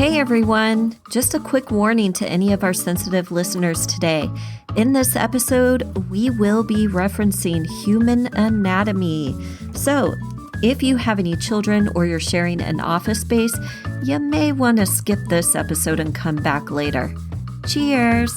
Hey everyone! Just a quick warning to any of our sensitive listeners today. In this episode, we will be referencing human anatomy. So, if you have any children or you're sharing an office space, you may want to skip this episode and come back later. Cheers!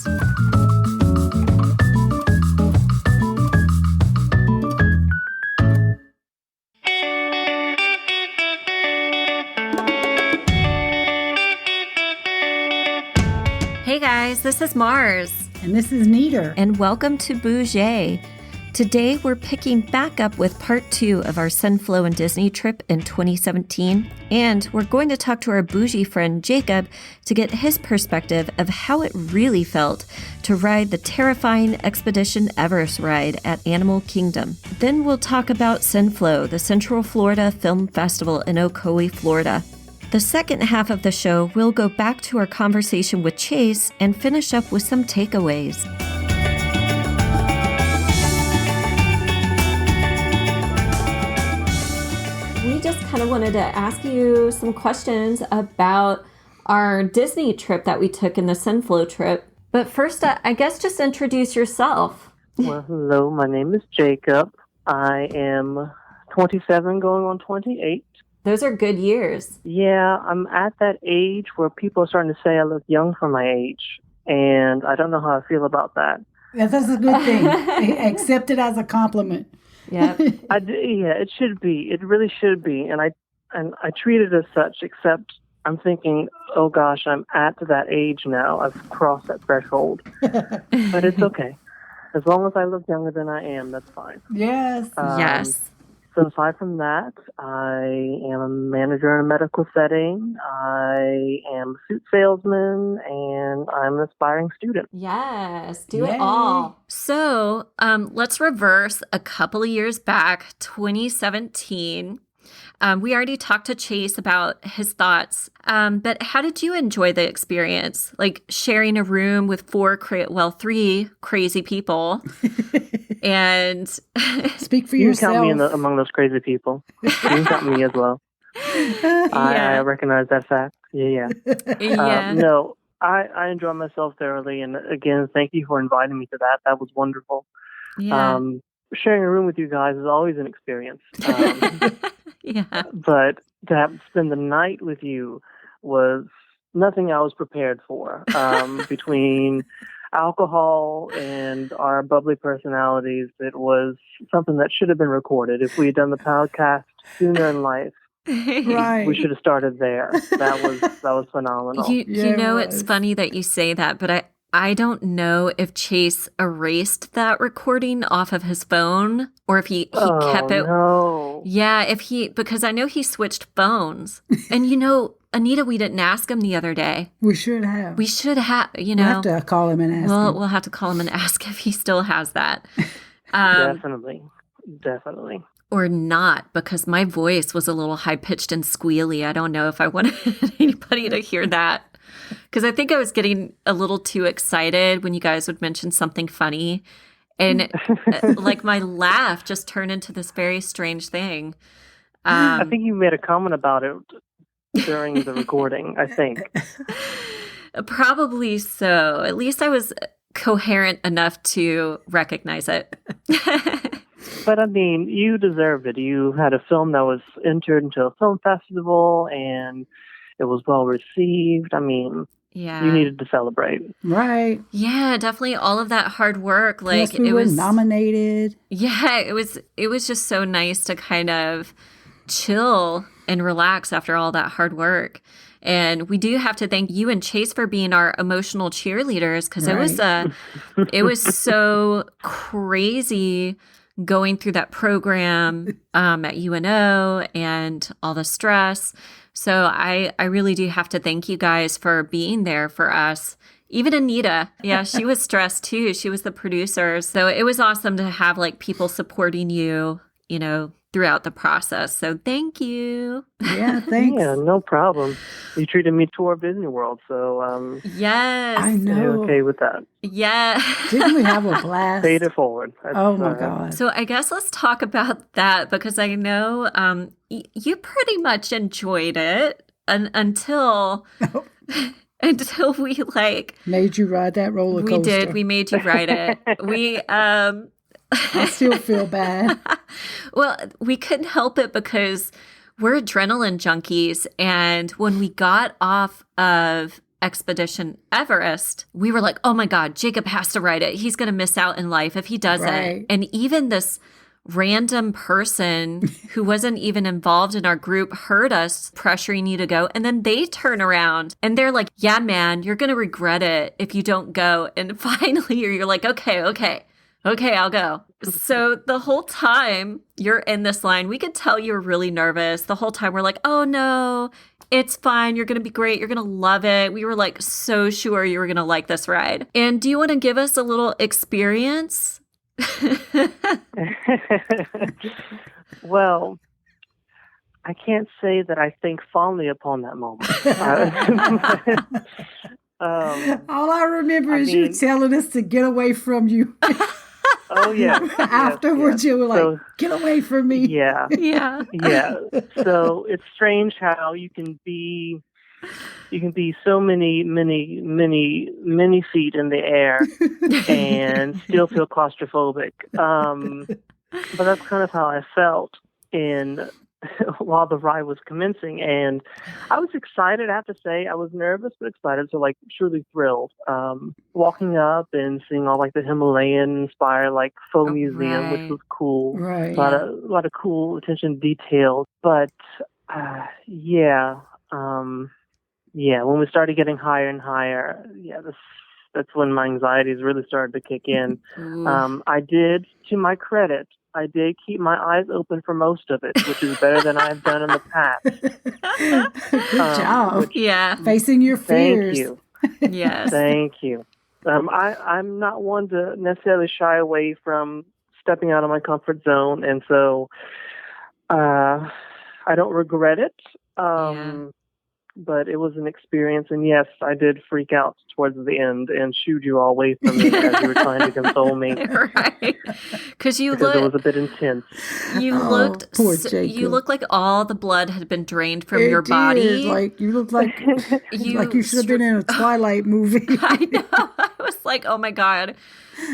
Hey guys, this is Mars. And this is Neeter. And welcome to Bougie. Today we're picking back up with part 2 of our CENFLO and Disney trip in 2017. And we're going to talk to our bougie friend Jacob to get his perspective of how it really felt to ride the terrifying Expedition Everest ride at Animal Kingdom. Then we'll talk about CENFLO, the Central Florida Film Festival in Ocoee, Florida. The second half of the show, we'll go back to our conversation with Chase and finish up with some takeaways. We just kind of wanted to ask you some questions about our Disney trip that we took in the CENFLO trip. But first, I guess just introduce yourself. Well, hello, my name is Jacob. I am 27 going on 28. Those are good years. Yeah, I'm at that age where people are starting to say I look young for my age, and I don't know how I feel about that. That's a good thing. Accept it as a compliment. Yeah. Yeah, it should be. It really should be, and I treat it as such, except I'm thinking, oh gosh, I'm at that age now. I've crossed that threshold. But it's okay. As long as I look younger than I am, that's fine. Yes. Yes. So aside from that, I am a manager in a medical setting. I am a suit salesman, and I'm an aspiring student. Yes, do Yay. it all. So let's reverse a couple of years back, 2017. We already talked to Chase about his thoughts, but how did you enjoy the experience? Like sharing a room with 3 crazy people. And You speak for can yourself. count me among those crazy people. You can count me as well. I recognize that fact. Yeah. No, I enjoy myself thoroughly. And again, thank you for inviting me to that. That was wonderful. Yeah. Sharing a room with you guys is always an experience. Yeah. But to spend the night with you was nothing I was prepared for. Between alcohol and our bubbly personalities, it was something that should have been recorded. If we had done the podcast sooner in life, Right. we should have started there. That was phenomenal. You know, it's funny that you say that, but I don't know if Chase erased that recording off of his phone or if he kept it. No. Yeah, because I know he switched phones. And you know, Anita, we didn't ask him the other day. We should have. We should have, you know. We'll have to call him and ask him. We'll have to call him and ask if he still has that. Definitely. Or not, because my voice was a little high-pitched and squealy. I don't know if I wanted anybody to hear that. Because I think I was getting a little too excited when you guys would mention something funny. And like my laugh just turned into this very strange thing. I think you made a comment about it during the recording, I think. Probably so. At least I was coherent enough to recognize it. But I mean, you deserved it. You had a film that was entered into a film festival, and it was well received. I mean, yeah, you needed to celebrate. Right. Yeah, definitely all of that hard work. Like Plus we were nominated. Yeah, it was just so nice to kind of chill and relax after all that hard work. And we do have to thank you and Chase for being our emotional cheerleaders, because it was so crazy going through that program at UNO and all the stress. So I really do have to thank you guys for being there for us. Even Anita, yeah, she was stressed too. She was the producer. So it was awesome to have like people supporting you, you know, throughout the process. So thank you. Yeah, thanks. Yeah, no problem. You treated me to our Disney World, so yes, I know. you're okay with that. Yeah. Didn't we have a blast? Paid it forward. Oh my God. So I guess let's talk about that, because I know you pretty much enjoyed it until until we made you ride that roller coaster. we did. We made you ride it. I still feel bad. Well, we couldn't help it because we're adrenaline junkies. And when we got off of Expedition Everest, we were like, oh my God, Jacob has to ride it. He's going to miss out in life if he doesn't. Right. And even this random person who wasn't even involved in our group heard us pressuring you to go. And then they turn around and they're like, yeah, man, you're going to regret it if you don't go. And finally you're like, okay, I'll go. So the whole time you're in this line, we could tell you're really nervous. The whole time we're like, oh no, it's fine. You're going to be great. You're going to love it. We were like so sure you were going to like this ride. And do you want to give us a little experience? Well, I can't say that I think fondly upon that moment. All I remember is you telling us to get away from you. Oh, yeah. Afterwards, you were like, get away from me. Yeah. Yeah. Yeah. So it's strange how you can be so many feet in the air and still feel claustrophobic. But that's kind of how I felt while the ride was commencing. And I was excited, I have to say. I was nervous, but excited, so truly thrilled. Walking up and seeing all the Himalayan-inspired faux museum, which was cool. Right. A lot of cool attention to detail. But when we started getting higher and higher, that's when my anxieties really started to kick in. I did, to my credit, I did keep my eyes open for most of it, which is better than I've done in the past. Good job. Facing your fears. Thank you. Yes. Thank you. I'm not one to necessarily shy away from stepping out of my comfort zone, and so I don't regret it. But it was an experience, and yes, I did freak out towards the end and shooed you all away from me as you were trying to console me. Right. Because it was a bit intense. You you looked like all the blood had been drained from your body. You looked like you should have been in a Twilight movie. I know. I was like, oh my God.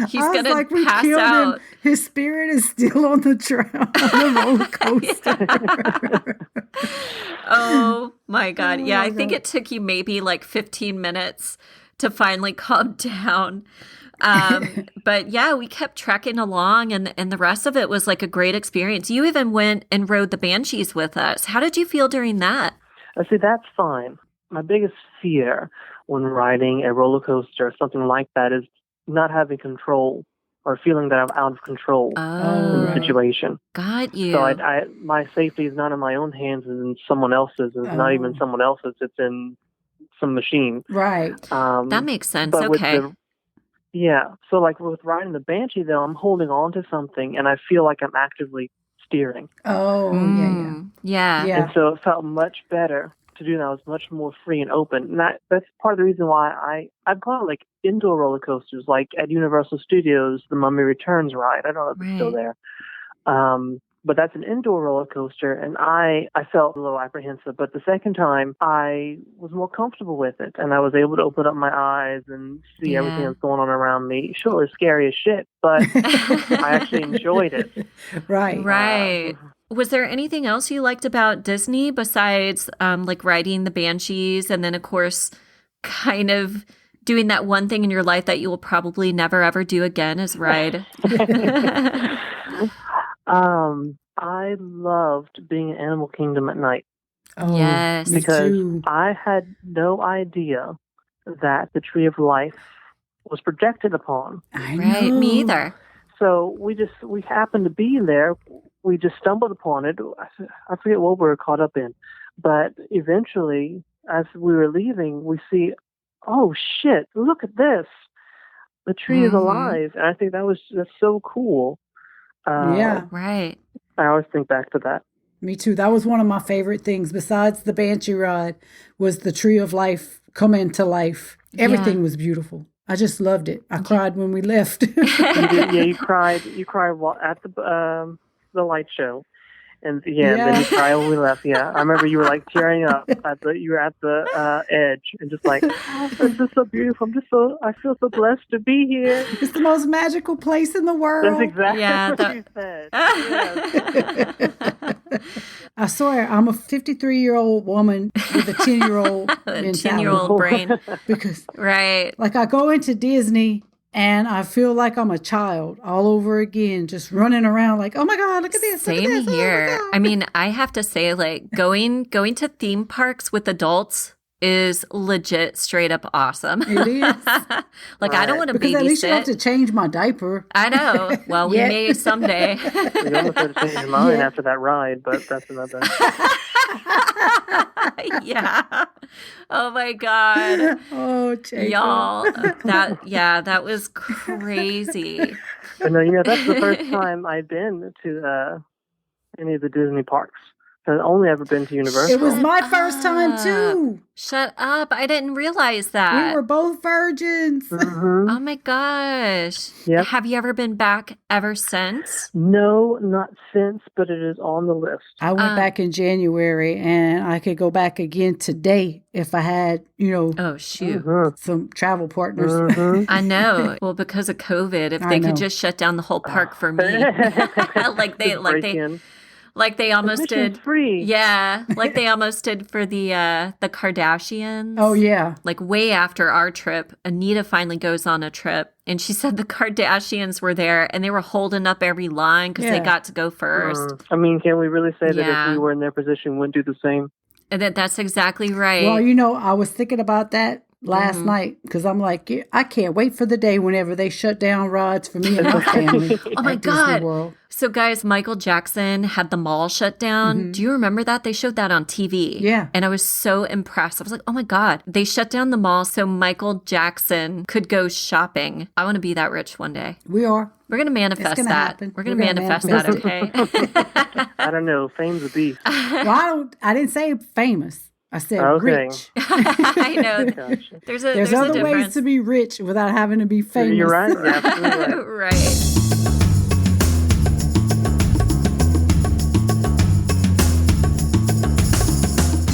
He's going to pass out. His spirit is still on the roller coaster. Oh my God. Yeah, I think it took you maybe 15 minutes to finally calm down. But yeah, we kept trekking along and the rest of it was a great experience. You even went and rode the Banshees with us. How did you feel during that? See, that's fine. My biggest fear when riding a roller coaster or something like that is not having control or feeling that I'm out of control in the situation. Got you. So my safety is not in my own hands, it's in someone else's. It's not even someone else's, it's in some machine. Right. That makes sense. Okay. So with riding the Banshee, though, I'm holding on to something, and I feel like I'm actively steering. Oh, yeah. And so it felt much better to do that. I was much more free and open. And that's part of the reason why I've gone indoor roller coasters, at Universal Studios, the Mummy Returns ride. I don't know if it's still there. But that's an indoor roller coaster, and I felt a little apprehensive. But the second time, I was more comfortable with it, and I was able to open up my eyes and see everything that's going on around me. Sure, it was scary as shit, but I actually enjoyed it. Right. Was there anything else you liked about Disney besides riding the Banshees and then, of course, kind of doing that one thing in your life that you will probably never, ever do again is ride? I loved being in Animal Kingdom at night. Oh, yes. Because I had no idea that the Tree of Life was projected upon. Right, me either. So we happened to be there. We just stumbled upon it. I forget what we were caught up in. But eventually, as we were leaving, we see, oh shit, look at this. The tree is alive. And I think that's so cool. Right. I always think back to that. Me too. That was one of my favorite things. Besides the Banshee ride, was the Tree of Life coming to life. Everything was beautiful. I just loved it. I cried when we left. You cried at the light show, And then you cry when we left. Yeah, I remember you were like tearing up you were at the edge and just like, oh, this is so beautiful. I feel so blessed to be here. It's the most magical place in the world. That's exactly what you said. Yes. I swear, I'm a 53-year-old woman with a 10-year-old mentality. 10-year-old brain. Because, Right. like, I go into Disney and I feel like I'm a child all over again, just running around like, oh my God, look at this. Same look at this, here. Oh my God. I mean, I have to say, like, going to theme parks with adults is legit straight up awesome. It is. Like, I don't want to Because babysit. at least you have to change my diaper. I know. Well, we Yet. may someday. We almost had to change mine after that ride, but that's another. Yeah. Oh my God. Oh, Jacob. Y'all, that was crazy. But no, that's the first time I've been to any of the Disney parks. I've only ever been to Universal. It was my first time, too. Shut up. I didn't realize that. We were both virgins. Mhm. Oh my gosh. Yep. Have you ever been back ever since? No, not since, but it is on the list. I went back in January, and I could go back again today if I had, Oh, shoot. Mhm. some travel partners. Mhm. I know. Well, because of COVID, if I they know. could just shut down the whole park for me, like they almost Admission's did. free. Yeah, like they almost did for the Kardashians. Oh, yeah. Like way after our trip, Anita finally goes on a trip, and she said the Kardashians were there, and they were holding up every line because they Yeah. got to go first. I mean, can we really say that Yeah. if we were in their position, wouldn't do the same? And that's exactly right. Well, I was thinking about that last Mm-hmm. night because I'm like, I can't wait for the day whenever they shut down rides for me and my family. Oh my at Disney God. World. So, guys, Michael Jackson had the mall shut down. Do you remember that? They showed that on TV. Yeah. And I was so impressed. I was like, oh my God. They shut down the mall so Michael Jackson could go shopping. I want to be that rich one day. We are. We're going to manifest It's gonna that. happen. We're going to We're gonna manifest that, manifest okay? I don't know. Fame's a beast. Well, I didn't say famous. I said Okay. rich. I know. Gotcha. There's There's a other difference. ways to be rich without having to be famous. You're right. You're absolutely right. Right.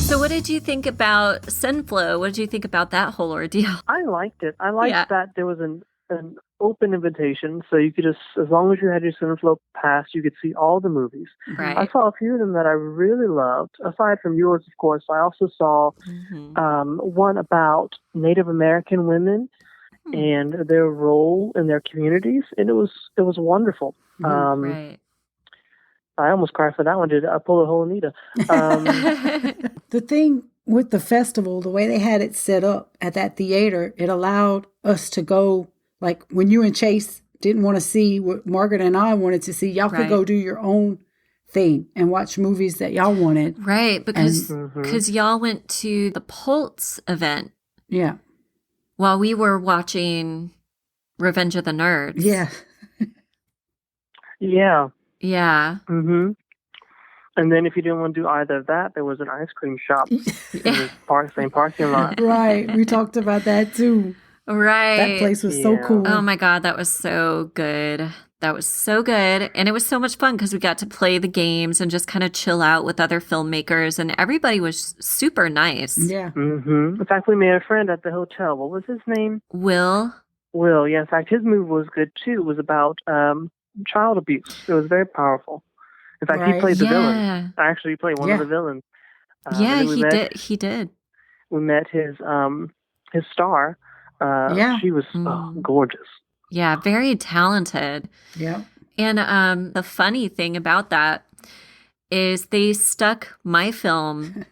So what did you think about CENFLO? What did you think about that whole ordeal? I liked it. I liked Yeah. that there was an open invitation, so you could just, as long as you had your CENFLO pass, you could see all the movies. I Right. saw a few of them that I really loved. Aside from yours, of course, I also saw one about Native American women and their role in their communities, and it was wonderful. Right. I almost cried for that one. Did I pull a whole Anita? The thing with the festival, the way they had it set up at that theater, it allowed us to go, like when you and Chase didn't want to see what Margaret and I wanted to see, y'all Right. could go do your own thing and watch movies that y'all wanted. Right, because y'all went to the Pulse event Yeah. while we were watching Revenge of the Nerds. Yeah. Yeah. Yeah. Mm-hmm. And then if you didn't want to do either of that, there was an ice cream shop in the same parking lot. Right. We talked about that too. Right. That place was so Yeah. cool. Oh my God, that was so good. That was so good. And it was so much fun because we got to play the games and just kind of chill out with other filmmakers. And everybody was super nice. Yeah. Mm-hmm. In fact, we made a friend at the hotel. What was his name? Will? Will. Yeah, in fact, his movie was good too. It was about child abuse. It was very powerful. In fact, he Right. played the Yeah. villain. Actually, he played one Yeah. of the villains. Yeah, and then he did. He did. We met his star. Yeah. She was gorgeous. Yeah, very talented. Yeah. And the funny thing about that is they stuck my film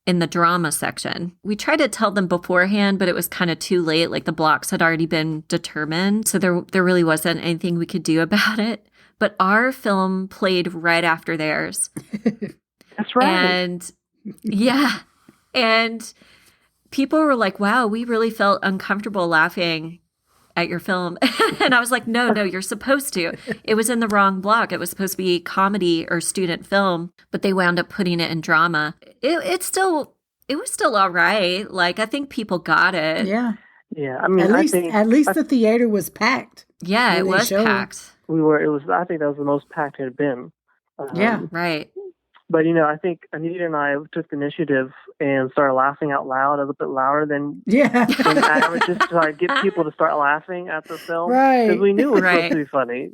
in the drama section. We tried to tell them beforehand, but it was kind of too late. Like the blocks had already been determined. So there really wasn't anything we could do about it. But our film played right after theirs. That's right. And yeah. And people were like, wow, we really felt uncomfortable laughing at your film. And I was like, no, you're supposed to. It was in the wrong block. It was supposed to be comedy or student film, but they wound up putting it in drama. It was still all right. Like, I think people got it. Yeah. Yeah, I mean, At least the theater was packed. Yeah, when it they was showed. packed. I think that was the most packed it had been. Yeah. Right. But, I think Anita and I took the initiative and started laughing out loud a little bit louder than average, just to try to get people to start laughing at the film. Right. Because we knew it was supposed to be funny,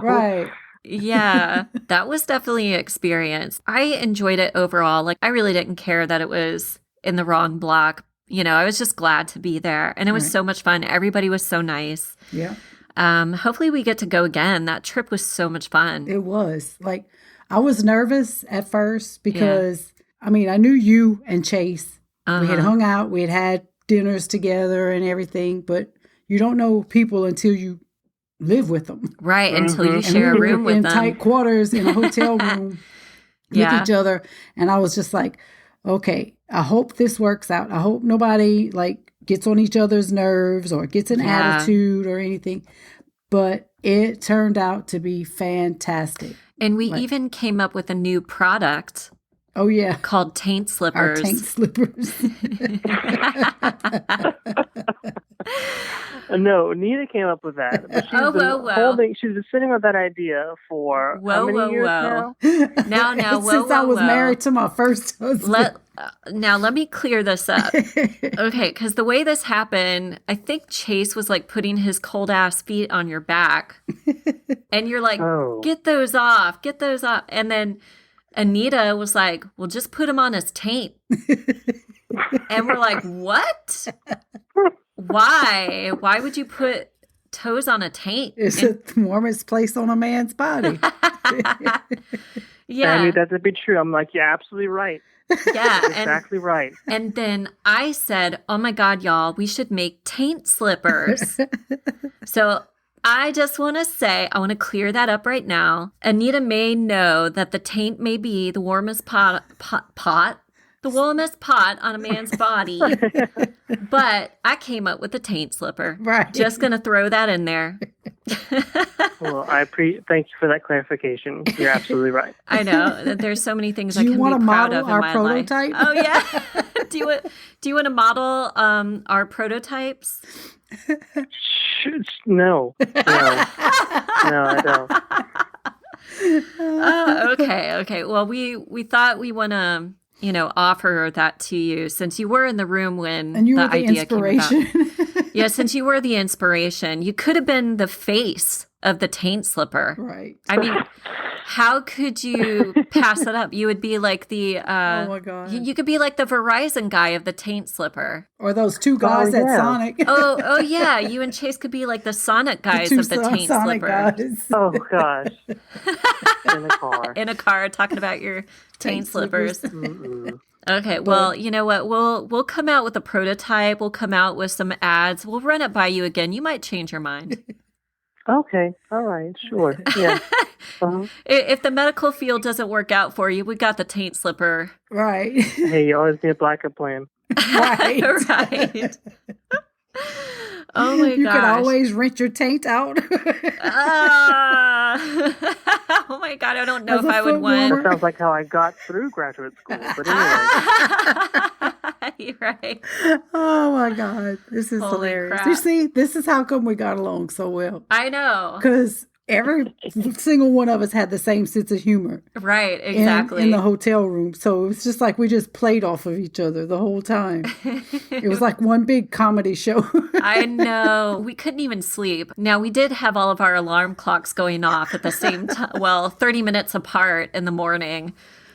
Right. Yeah, that was definitely an experience. I enjoyed it overall. Like, I really didn't care that it was in the wrong block. I was just glad to be there. And it was so much fun. Everybody was so nice. Yeah. Hopefully we get to go again. That trip was so much fun. It was. Like, I was nervous at first because, I knew you and Chase. We had hung out. We had dinners together and everything. But you don't know people until you live with them. Right, until you share a room with them. In tight quarters in a hotel room with each other. And I was just like, okay, I hope this works out. I hope nobody gets on each other's nerves or gets an attitude or anything. But it turned out to be fantastic. And we even came up with a new product. Oh, yeah. Called taint slippers. Our taint slippers. No, Nina came up with that. But she's been sitting with that idea for how many years now? Now, Since I was married to my first husband. Now, let me clear this up. Okay, because the way this happened, I think Chase was putting his cold ass feet on your back. And you're like, get those off. And then Anita was like, well, just put him on his taint. And we're like, what? Why? Why would you put toes on a taint? It's the warmest place on a man's body. Yeah. I knew that to be true. I'm like, you're absolutely right. Yeah. Exactly right. And then I said, oh my God, y'all, we should make taint slippers. So I just want to say, I want to clear that up right now. Anita may know that the taint may be the warmest the warmest pot on a man's body. But I came up with a taint slipper. Right. Just going to throw that in there. Well, thank you for that clarification. You're absolutely right. I know. There's so many things I can be proud of in my prototype? life. Oh, yeah. Do you want to model our prototypes? No, I don't. Oh, okay. Well, we thought we want to, offer that to you since you were in the room when and you the were the idea inspiration. came about. Yeah, since you were the inspiration, you could have been the face of the taint slipper. Right. I mean, how could you pass it up? You would be like the oh my God. You could be like the Verizon guy of the taint slipper. Or those two guys at Sonic. Oh yeah. You and Chase could be like the Sonic guys of the taint Sonic slipper. Guys. Oh gosh. In a car talking about your taint slippers. Mm-mm. Okay, well, you know what? We'll come out with a prototype. We'll come out with some ads. We'll run it by you again. You might change your mind. Okay. All right. Sure. Yeah. If the medical field doesn't work out for you, we got the taint slipper. Right. Hey, you always need a backup plan. Right. Right. Oh my gosh. You can always rent your taint out. Oh my God, I don't know if I would want. That sounds like how I got through graduate school. But anyway. You're right. Oh my God. This is Holy hilarious. crap. You see, this is how come we got along so well. I know. Because every single one of us had the same sense of humor. Right, exactly. In the hotel room. So it was just like we just played off of each other the whole time. It was like one big comedy show. I know. We couldn't even sleep. Now, we did have all of our alarm clocks going off at the same time. Well, 30 minutes apart in the morning.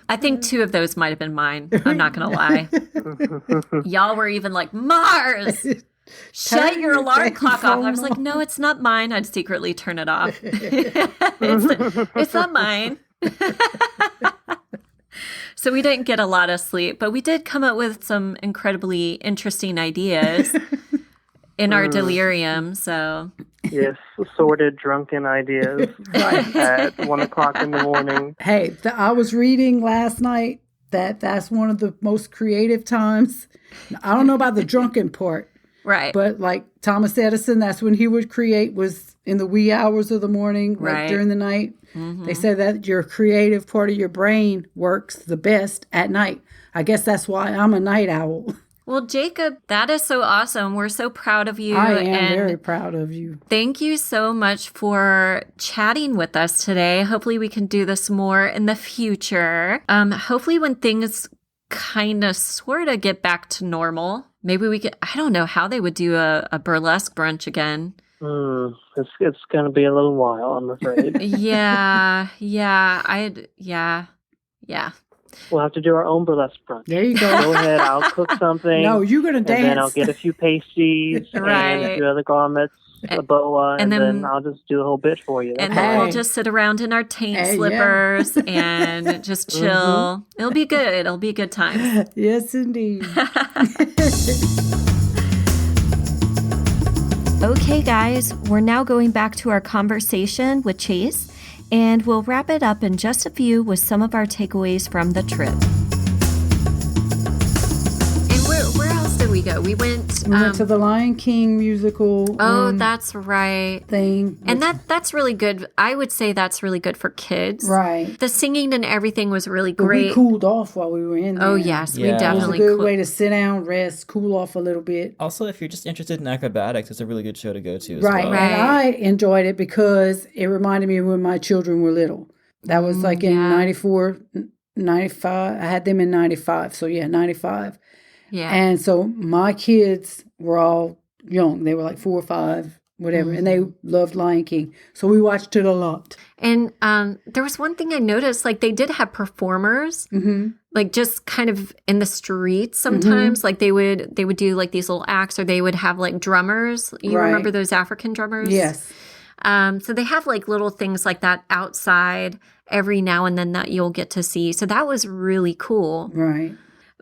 I think 2 of those might have been mine. I'm not going to lie. Y'all were even like, Mars! Shut your alarm clock off. I was like, no, it's not mine. I'd secretly turn it off. It's not mine. So we didn't get a lot of sleep, but we did come up with some incredibly interesting ideas in our delirium. So yes, assorted drunken ideas at 1:00 in the morning. Hey, I was reading last night that's one of the most creative times. I don't know about the drunken part. Right. But like Thomas Edison, that's when he would create, was in the wee hours of the morning, right, during the night. Mm-hmm. They said that your creative part of your brain works the best at night. I guess that's why I'm a night owl. Well, Jacob, that is so awesome. We're so proud of you. I am and very proud of you. Thank you so much for chatting with us today. Hopefully we can do this more in the future. Hopefully when things kind of sort of get back to normal, maybe we could, I don't know how they would do a burlesque brunch again. It's going to be a little while, I'm afraid. Yeah. We'll have to do our own burlesque brunch. There you go. Go ahead, I'll cook something. No, you're going to dance. And then I'll get a few pasties Right. and a few other garments, a boa, and then I'll just do the whole bit for you. And That's then all. we'll just sit around in our taint Hey, slippers and just chill. It'll be good. It'll be a good time. Yes, indeed. Okay, guys, we're now going back to our conversation with Chase, and we'll wrap it up in just a few with some of our takeaways from the trip. And where else did we go? We went to the Lion King musical. That's right. Thing. And that's really good. I would say that's really good for kids. Right. The singing and everything was really But great. we cooled off while we were in there. Oh, yes. Yeah. We It was a definitely It was a good way to sit down, rest, cool off a little bit. Also, if you're just interested in acrobatics, it's a really good show to go to as Right. well. Right. And I enjoyed it because it reminded me of when my children were little. That was like in yeah. 94, 95. I had them in 95. So, 95. Yeah. And so my kids were all young. They were like 4 or 5, whatever. And they loved Lion King. So we watched it a lot. And there was one thing I noticed, like they did have performers, like just kind of in the streets sometimes. Like they would do like these little acts, or they would have like drummers. You Right. remember those African drummers? Yes. So they have like little things like that outside every now and then that you'll get to see. So that was really cool Right.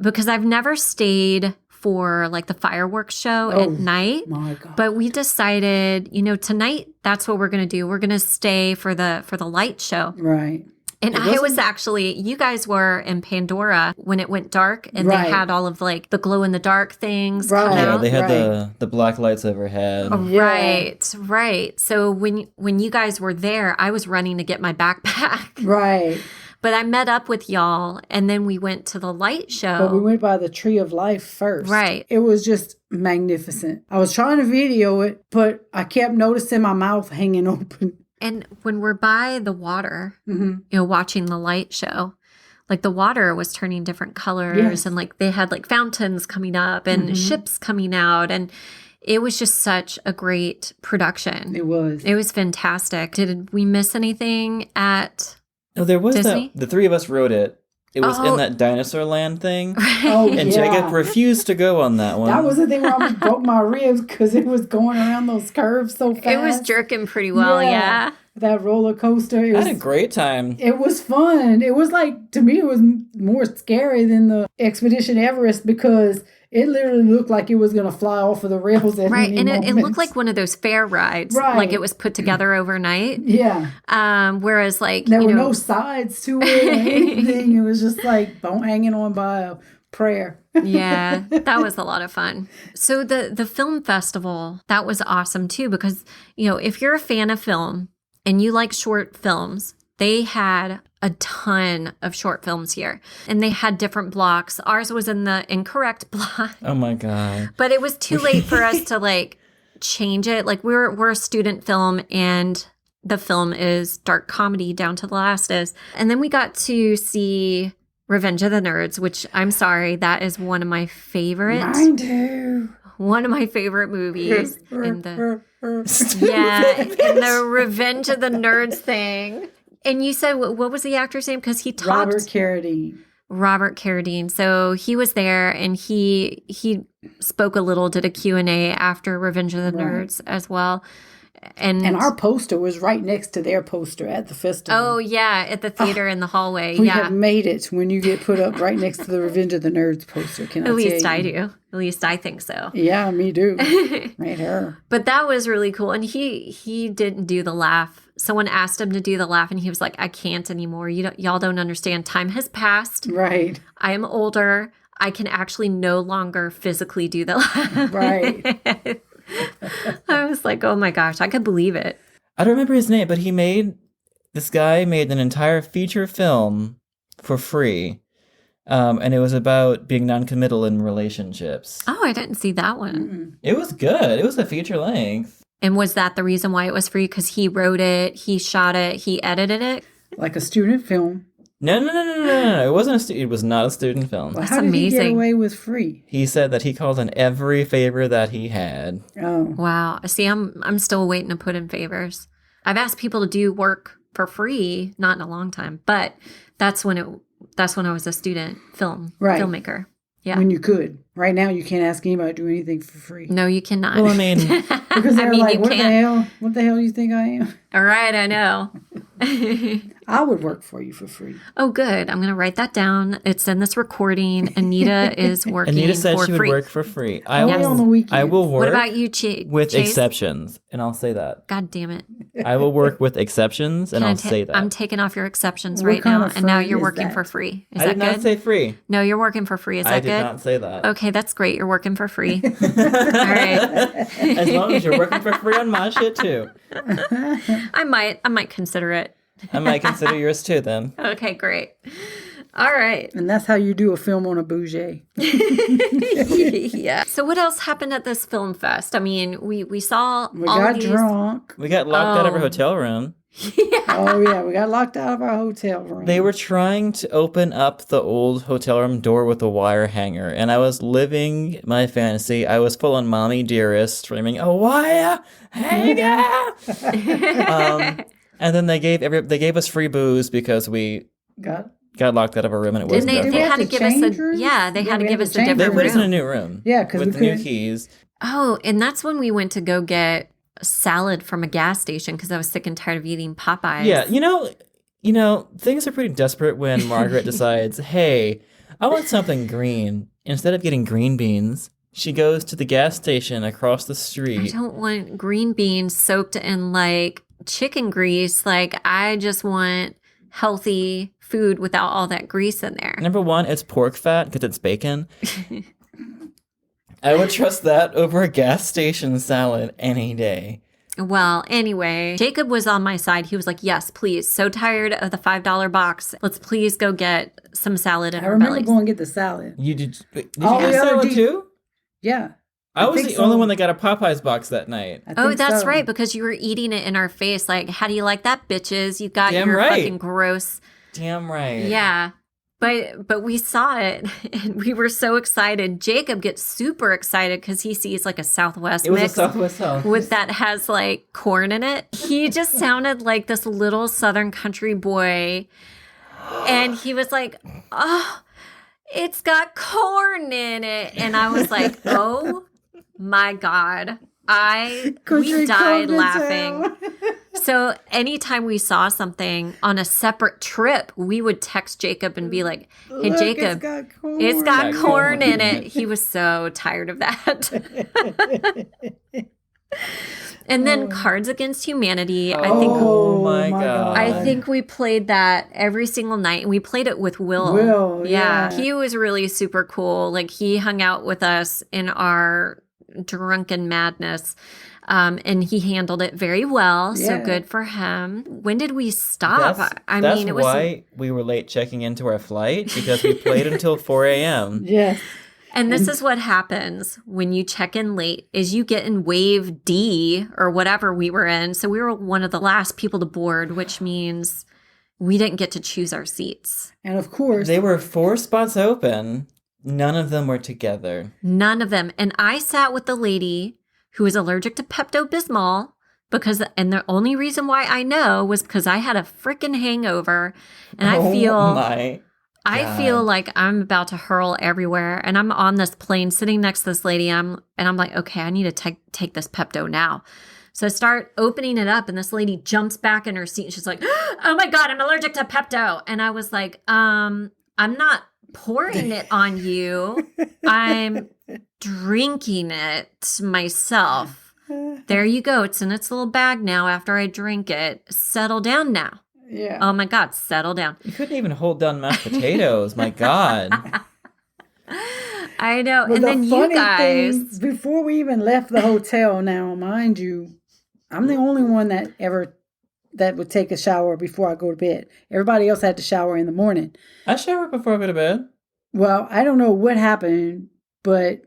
because I've never stayed for like the fireworks show at night. My God. But we decided, tonight that's what we're going to do. We're going to stay for the light show. Right. And I was actually, you guys were in Pandora when it went dark, and Right. they had all of like the glow in the dark things Right. come Yeah, out. they had Right. the black lights overhead. Right. So when you guys were there, I was running to get my backpack. Right. But I met up with y'all, and then we went to the light show. But we went by the Tree of Life first. Right. It was just magnificent. I was trying to video it, but I kept noticing my mouth hanging open. And when we're by the water, watching the light show, like the water was turning different colors, Yes. and like they had like fountains coming up and ships coming out, and it was just such a great production. It was. It was fantastic. Did we miss anything at No, there was Disney? the three of us rode it. It was Oh. in that dinosaur land thing. Oh, And yeah. Jacob refused to go on that one. That was the thing where I almost broke my ribs because it was going around those curves so fast. It was jerking pretty well, yeah. That roller coaster. It I was, had a great time. it was fun. It was like, to me, it was more scary than the Expedition Everest because it literally looked like it was going to fly off of the rails at Right, any and it moment. looked like one of those fair rides, Right. like it was put together overnight. Yeah. Whereas, like, There were no sides to it or anything. It was just like bone hanging on by a prayer. Yeah, that was a lot of fun. So the film festival, that was awesome too, because, if you're a fan of film and you like short films, they had a ton of short films here, and they had different blocks. Ours was in the incorrect block, Oh my God. but it was too late for us to like change it. Like we're a student film, and the film is dark comedy down to the last is. And then we got to see Revenge of the Nerds, which I'm sorry, that is one of my favorite. Mine too. One of my favorite movies in the in the Revenge of the Nerds thing. And you said what was the actor's name? Because he talked Robert Carradine. Robert Carradine. So he was there, and he spoke a little, did a Q&A after Revenge of the Right. Nerds as well. And our poster was right next to their poster at the festival. oh yeah, at the theater in the hallway. We Yeah. have made it when you get put up right next to the Revenge of the Nerds poster. Can I At least tell I you? do. At least I think so. Yeah, me too. Right here. But that was really cool. And he didn't do the laugh. Someone asked him to do the laugh, and he was like, I can't anymore. Y'all don't understand. Time has passed. Right. I am older. I can actually no longer physically do the laugh. Right. I was like, oh my gosh, I could believe it. I don't remember his name, but this guy made an entire feature film for free And it was about being non-committal in relationships. Oh, I didn't see that one. It was good. It was a feature length. And was that the reason why it was free? Because he wrote it, he shot it, he edited it? Like a student film. No. It wasn't it was not a student film. Well, That's how did he get amazing. away with free? He said that he called in every favor that he had. Oh. Wow. See, I'm still waiting to put in favors. I've asked people to do work for free, not in a long time, but that's when I was a student filmmaker. Yeah. When you could. Right now, you can't ask anybody to do anything for free. No, you cannot. Well, I mean, Because they're like, you what can't. the hell do you think I am? All right, I know. I would work for you for free. Oh, good. I'm going to write that down. It's in this recording. Anita is working Anita said for she would free. work for free. I Only Yes. on the weekend. I will work What about you, with Chase? exceptions, and I'll say that. God damn it. I will work with exceptions, and Can I I'll ta- say that. I'm taking off your exceptions What right kind now, of and now friend you're is working that? for free. Is I that did not good? say free. No, you're working for free. Is I that did good? not say that. Okay, that's great. You're working for free. All right. As long as you're working for free on my shit too. I might consider it. I might consider yours too then. Okay, great. All right. And that's how you do a film on a bougie. Yeah. So what else happened at this film fest? I mean, we saw We all got these. drunk. We got locked out of our Oh. hotel room. Oh, yeah. We got locked out of our hotel room. They were trying to open up the old hotel room door with a wire hanger, and I was living my fantasy. I was full on mommy dearest, screaming, "A wire hanger!" And then they gave us free booze because we got. got locked out of our room, and it Didn't wasn't they? our we They have had to to give us change a rooms? They had to we give had us to a change They different put us in a room. new room. Yeah, 'cause with we the new couldn't- keys. Oh, and that's when we went to go get salad from a gas station because I was sick and tired of eating Popeyes. Yeah, you know, things are pretty desperate when Margaret decides, "Hey, I want something green." Instead of getting green beans, she goes to the gas station across the I street. don't want green beans soaked in like chicken grease. Like I just want healthy food without all that grease in there. Number one, it's pork fat because it's bacon. I would trust that over a gas station salad any day. Well, anyway, Jacob was on my side. He was like, yes, please. So tired of the $5 box. Let's please go get some salad in I our remember bellies. going to get the salad. Did you Oh, get yeah, salad did- too? Yeah. I was think the so. only one that got a Popeyes box that night. I Oh, think that's so. right, because you were eating it in our face. Like, how do you like that, bitches? You got Damn your right. fucking gross. Damn right. Yeah. But we saw it and we were so excited. Jacob gets super excited because he sees like a Southwest It was mix a Southwest South. with that has like corn in it. He just sounded like this little Southern country boy. And he was like, oh, it's got corn in it. And I was like, oh my God. We Country died Club laughing. Town. So anytime we saw something on a separate trip, we would text Jacob and be like, hey, Look, Jacob, it's got Got corn corn in in it. it. He was so tired of that. And then Cards Against Humanity. Oh my God. I think we played that every single night, and we played it with Will. Will, yeah. He was really super cool. Like he hung out with us in our drunken madness. And he handled it very well. So Yeah. good for him. When did we stop? That's I mean, it was why we were late checking into our flight, because we played until 4 a.m. Yes. and this is what happens when you check in late is you get in wave D or whatever we were in. So we were one of the last people to board, which means we didn't get to choose our seats. And of course, They were 4 spots open. None of them were together. None of them. And I sat with the lady who was allergic to Pepto-Bismol and the only reason why I know was because I had a freaking hangover and I feel God. like I'm about to hurl everywhere. And I'm on this plane sitting next to this lady. And I'm like, okay, I need to take this Pepto now. So I start opening it up and this lady jumps back in her seat and she's like, oh my God, I'm allergic to Pepto. And I was like, I'm not pouring it on you. I'm drinking it myself. There you go. It's in its little bag now after I drink it. Settle down now. yeah. Oh my God, settle down. You couldn't even hold down mashed potatoes. My God. I know. But and the then you funny guys. thing, before we even left the hotel, now, mind you, I'm the only one that would take a shower before I go to bed. Everybody else had to shower in the morning. I shower before I go to bed. Well, I don't know what happened, but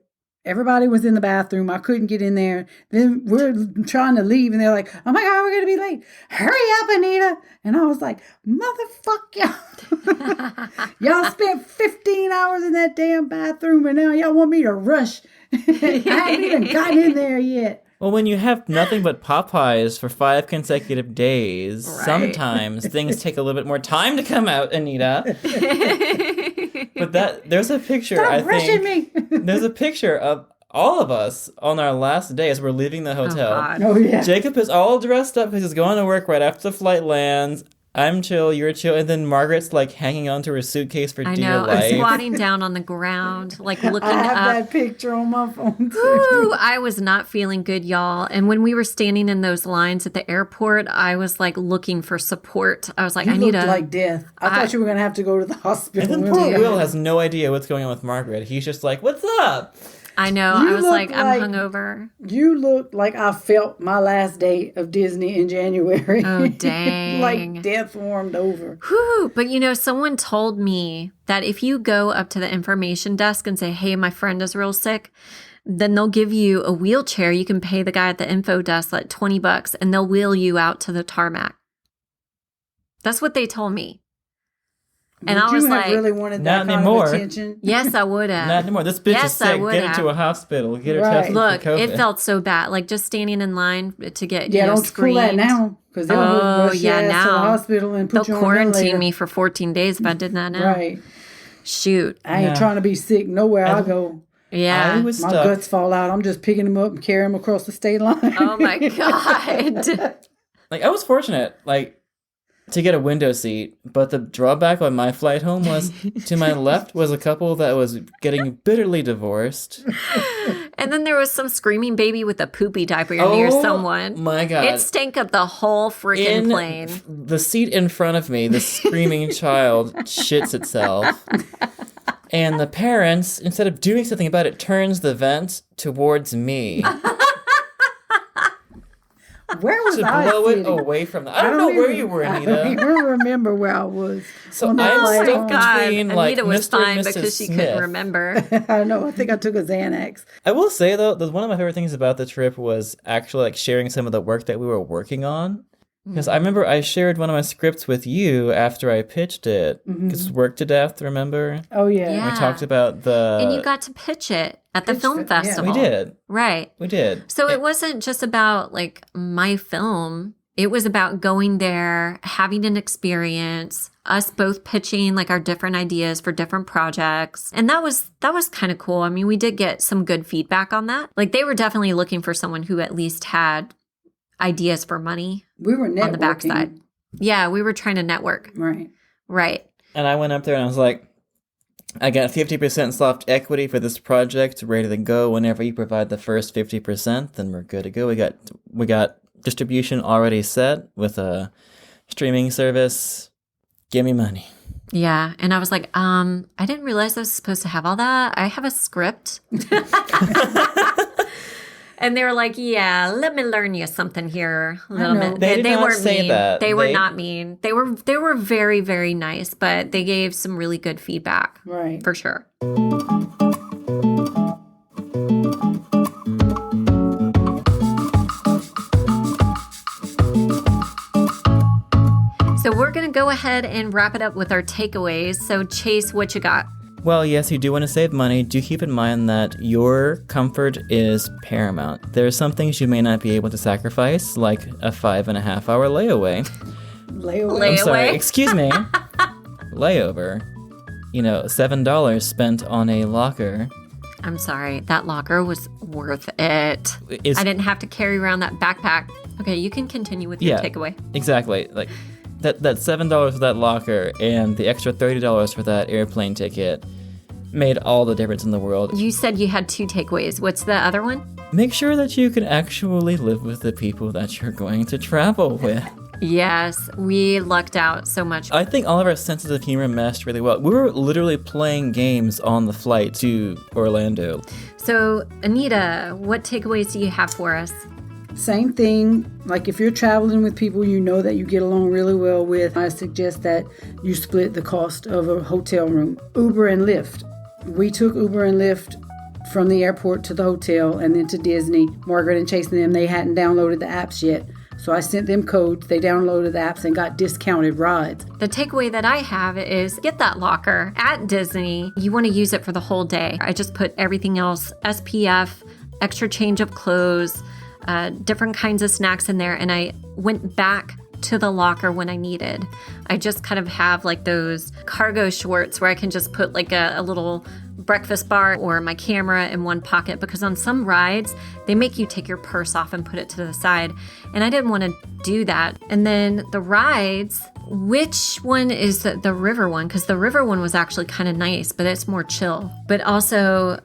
everybody was in the bathroom. I couldn't get in there. Then we're trying to leave, and they're like, "Oh my God, we're going to be late. Hurry up, Anita." And I was like, "Motherfuck y'all. Y'all spent 15 hours in that damn bathroom, and now y'all want me to rush. I haven't even gotten in there yet." Well, when you have nothing but Popeyes for 5 consecutive days, Right. sometimes things take a little bit more time to come out, Anita. But there's a picture, Stop I rushing think. me. There's a picture of all of us on our last day as we're leaving the hotel. God. Oh, yeah. Jacob is all dressed up because he's going to work right after the flight lands. I'm chill, you're chill, and then Margaret's like hanging onto her suitcase for I dear know. I'm life. squatting down on the ground, like looking I have up. that picture on my phone, too. Ooh, I was not feeling good, y'all. And when we were standing in those lines at the airport, I was like looking for support. I was like, You I need looked a. like death. I thought you were going to have to go to the hospital. And then poor Will has no idea what's going on with Margaret. He's just like, "What's up?" I know. You I was look like, I'm like- hungover. You look like I felt my last day of Disney in January. Oh, dang. Like death warmed over. Whew. But you know, someone told me that if you go up to the information desk and say, "Hey, my friend is real sick," then they'll give you a wheelchair. You can pay the guy at the info desk like $20 and they'll wheel you out to the tarmac. That's what they told me. And Would I was you have like, really wanted that Not kind anymore. of attention? yes, I would have. Not anymore. This bitch Yes, is I sick. would Get her have. to a hospital. Get her Right. tested Look, for COVID. it felt so bad. Like just standing in line to get, Yeah, you know, don't pull that screened. now. Because they'll Oh, rush your yeah, ass to the now. hospital and put They'll you on a quarantine ventilator. me for 14 days if I did that now. Right. Shoot. I ain't Yeah. trying to be sick nowhere I And- go. Yeah. I was My stuck. guts fall out. I'm just picking them up and carrying them across the state line. Oh my God. Like, I was fortunate, like, to get a window seat, but the drawback on my flight home was to my left was a couple that was getting bitterly divorced. And then there was some screaming baby with a poopy diaper near someone. My God. It stank up the whole freaking In plane. the seat in front of me, the screaming child shits itself. And the parents, instead of doing something about it, turns the vent towards me Where was to I blow it sitting? away from them. I don't know where you were, I don't Anita. even remember where I was. So on that I'm flight stuck home. God, between, like, Anita was Mr. and fine Mrs. because she Smith. couldn't remember. I know. I think I took a Xanax. I will say, though, that one of my favorite things about the trip was actually, like, sharing some of the work that we were working on. Because I remember I shared one of my scripts with you after I pitched it. Because Work to Death, remember? Oh, yeah. Yeah. We talked about the... And you got to pitch it at the Pitched film it, yeah. festival. We did. Right. We did. So it wasn't just about like my film. It was about going there, having an experience, us both pitching like our different ideas for different projects. And that was kind of cool. I mean, we did get some good feedback on that. Like they were definitely looking for someone who at least had ideas for money We were networking. on the backside. Yeah, we were trying to network. Right. Right. And I went up there and I was like, I got 50% soft equity for this project, ready to go. Whenever you provide the first 50%, then we're good to go. We got distribution already set with a streaming service. Give me money. Yeah. And I was like, I didn't realize I was supposed to have all that. I have a script. And they were like, yeah, let me learn you something here a little know. bit. They did not weren't say mean. that. They were They- not mean. They were very, very nice, but they gave some really good feedback Right. for sure. So we're going to go ahead and wrap it up with our takeaways. So Chase, what you got? Well, yes, you do want to save money. Do keep in mind that your comfort is paramount. There are some things you may not be able to sacrifice, like a 5.5 hour layaway. Layaway. I'm sorry, Layaway? excuse me. Layover. You know, $7 spent on a locker. I'm sorry. That locker was worth it. Is I didn't have to carry around that backpack. Okay, you can continue with your Yeah. takeaway. Exactly. Like that $7 for that locker and the extra $30 for that airplane ticket made all the difference in the world. You said you had 2 takeaways. What's the other one? Make sure that you can actually live with the people that you're going to travel with. Yes, we lucked out so much. I think all of our senses of humor meshed really well. We were literally playing games on the flight to Orlando. So, Anita, what takeaways do you have for us? Same thing. Like if you're traveling with people you know that you get along really well with, I suggest that you split the cost of a hotel room. Uber and Lyft. we took Uber and Lyft from the airport to the hotel and then to Disney. Margaret and Chase and them, they hadn't downloaded the apps yet. So I sent them codes. They downloaded the apps and got discounted rides. The takeaway that I have is get that locker at Disney. You want to use it for the whole day. I just put everything else, SPF, extra change of clothes, different kinds of snacks in there. And I went back to the locker when I needed. I just kind of have like those cargo shorts where I can just put like a little breakfast bar or my camera in one pocket, because on some rides, they make you take your purse off and put it to the side. And I didn't want to do that. And then the rides, which one is the river one? Because the river one was actually kind of nice, but it's more chill. But also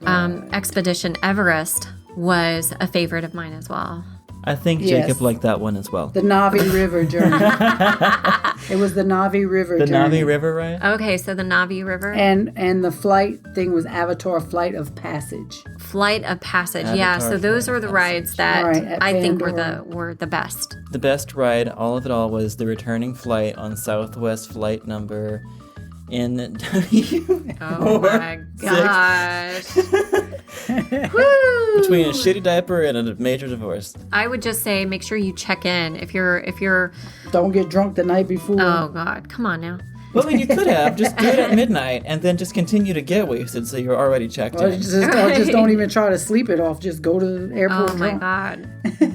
Expedition Everest was a favorite of mine as well. I think Yes. Jacob liked that one as well. The Navi River journey. It was the Navi River The journey. Navi River ride? Okay, so the Navi River. And the flight thing was Avatar Flight of Passage. Flight of Passage. Avatar yeah, so those Flight were of the Passage. rides that Right, at I think Pandora. were the best. The best ride, all of it all, was the returning flight on Southwest flight number NW. Oh my gosh. Woo! Between a shitty diaper and a major divorce. I would just say make sure you check in if you're Don't get drunk the night before. oh god, come on now. Well, I mean, you could have just do it at midnight and then just continue to get wasted so you're already checked Or in. just don't even try to sleep it off. Just go to the airport Oh my drunk. god.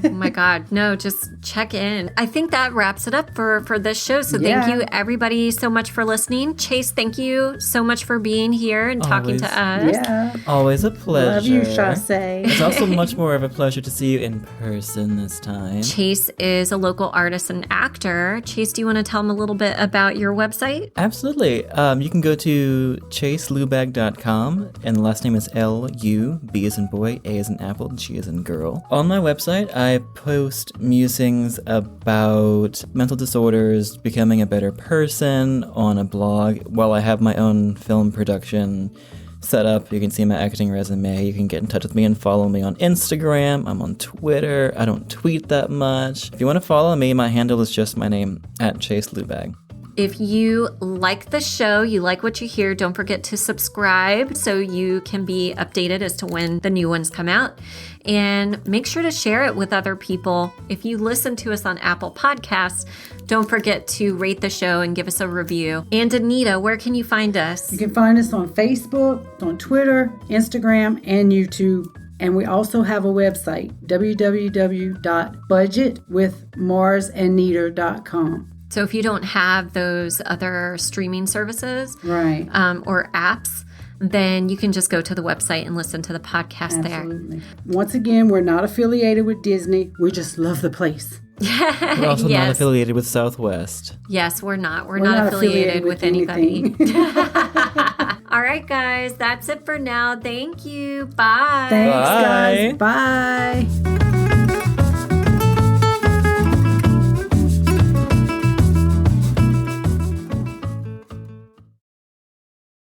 Oh my god. No, just check in. I think that wraps it up for this show. So thank Yeah. you everybody so much for listening. Chase, thank you so much for being here and talking to us. Yeah. Always a pleasure. Love you, Chasse. It's also much more of a pleasure to see you in person this time. Chase is a local artist and actor. Chase, do you want to tell them a little bit about your website? Absolutely. You can go to chaselubag.com, and the last name is L-U, B as in boy, A as in apple, and G as in girl. On my website, I post musings about mental disorders, becoming a better person on a blog, while I have my own film production set up. You can see my acting resume. You can get in touch with me and follow me on Instagram. I'm on Twitter. I don't tweet that much. If you want to follow me, my handle is just my name, @chaselubag. If you like the show, you like what you hear, don't forget to subscribe so you can be updated as to when the new ones come out. And make sure to share it with other people. If you listen to us on Apple Podcasts, don't forget to rate the show and give us a review. And Anita, where can you find us? You can find us on Facebook, on Twitter, Instagram, and YouTube. And we also have a website, www.budgetwithmarsandneeter.com. So if you don't have those other streaming services Right. or apps, then you can just go to the website and listen to the podcast Absolutely. Once again, we're not affiliated with Disney. We just love the place. there. We're also not Yes. affiliated with Southwest. Yes, we're not. We're not affiliated with anybody. anything. All right, guys, that's it for now. Thank you. Bye. Thanks, Bye. guys. Bye.